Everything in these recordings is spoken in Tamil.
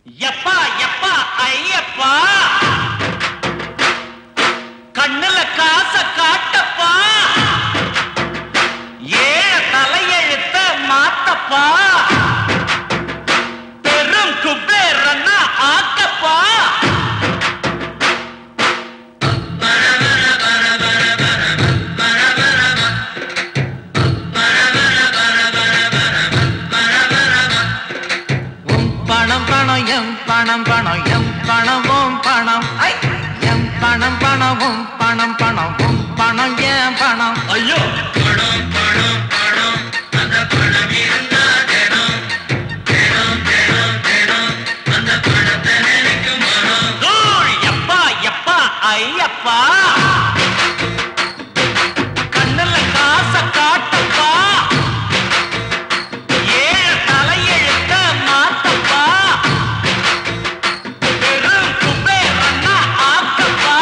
எப்பா எப்பா ஐயப்பா கண்ணுல காச காட்டப்பா ஏழ தலையெழுத்த மாத்தப்பா பெரும் குபேரன்னா ஆக்கப்பா பணம் பணம் எம் பணம் பணம் எம் பணமும் பணம் எம் பணம் பணமும் பணம் பணமும் பணம் ஏன் பணம் ஐயோ பணம் பணம் பணம் அந்த பணம் இருந்தா தேனம் தேனம் தேனம் தேனம் அந்த பணத்தை நினைக்கும் மனம் தூள் எப்பா எப்பா ஐயப்பா கண்ணுல காச காட்டப்பா ஏழ தலையெழுத்த மாத்தப்பா பெரும் குபேரன்னா ஆக்கப்பா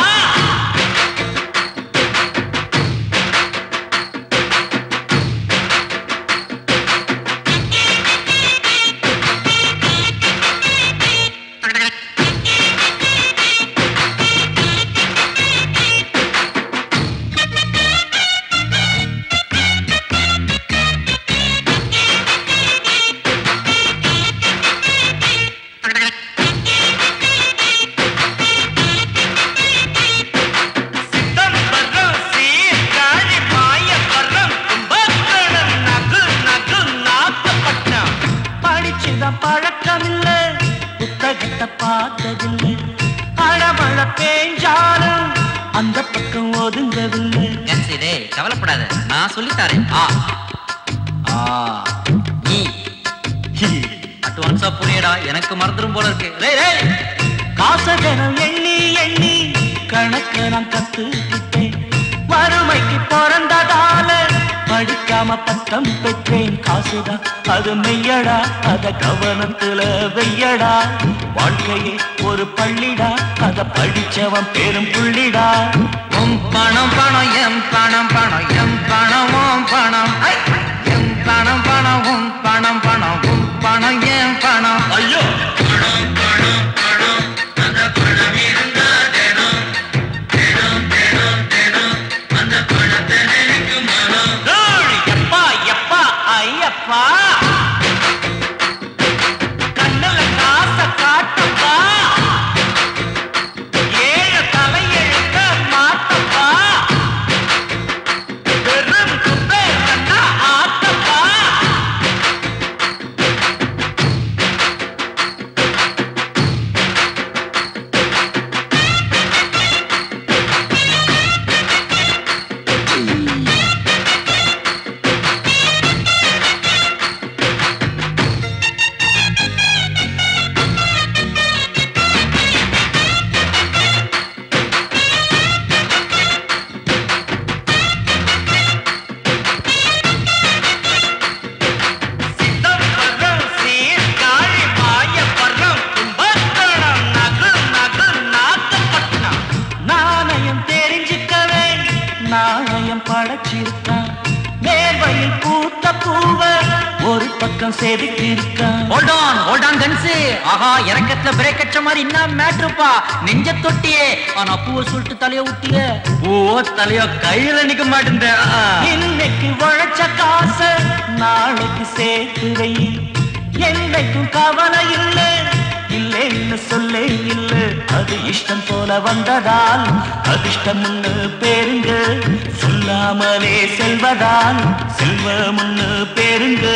பழக்கமில்லை புத்தகத்தை பார்த்ததில்லை அழமழ பேஞ்சாலும் அந்த பக்கம் ஒதுங்கவில்லை கவலைப்படாத நான் சொல்லித்தாரேன் அட்வான்ஸா புரியடா எனக்கு மறந்துடும் போல இருக்கு காசகனம் எண்ணி எண்ணி கணக்கு நான் கத்துக்கிட்டேன் வறுமைக்கு பிறந்ததால படிக்காம பட்டம் பெற்றேன் காசுதான் அது மெய்யடா அத கவனத்துல வெய்யடா வாழ்க்கையே ஒரு பள்ளிடா அத படிச்சவன் பெரும் புள்ளிடா உம் பணம் பணம் எம் பணம் பணம் எம் பணமும் பணம் எம் பணம் பணமும் பணம் பணம் உம் பணம் ஏன் பணம் ஐயோ பணம் பணம் பணம் அந்த பணம் இருந்தா தேனம் தேனம் தேனம் தேனம் அந்த பணத்தை நினைக்கும் மனம் எப்பா எப்பா ஐயப்பா கண்ணுல காச காட்டப்பா ஏழ தலையெழுத்த மாத்தப்பா பெரும் குபேரன்னா ஆக்கப்பா நாணயம் படைச்சிருக்கான் வேர்வையில் பூத்த பூவ ஒரு பக்கம் செதுக்கிருக்கான் ஆஹா இறக்கத்துல பிரேக் அடிச்ச மாதிரி என்ன மேட்ருப்பா நெஞ்ச தொட்டியே ஆனா பூவை சொல்லிட்டு தலைய ஊட்டிய பூவோ தலையோ கையில நிக்க மாட்டேன் இன்னைக்கு உழைச்ச காச நாளைக்கு சேர்த்து வை என்னைக்கும் கவலை இல்லை இல்லைன்னு சொல்லே இல்ல அது இஷ்டம் போல வந்ததால் அதிர்ஷ்டம்னு பேருங்க சொல்லாமலே செல்வதால் செல்வம்னு பேருங்க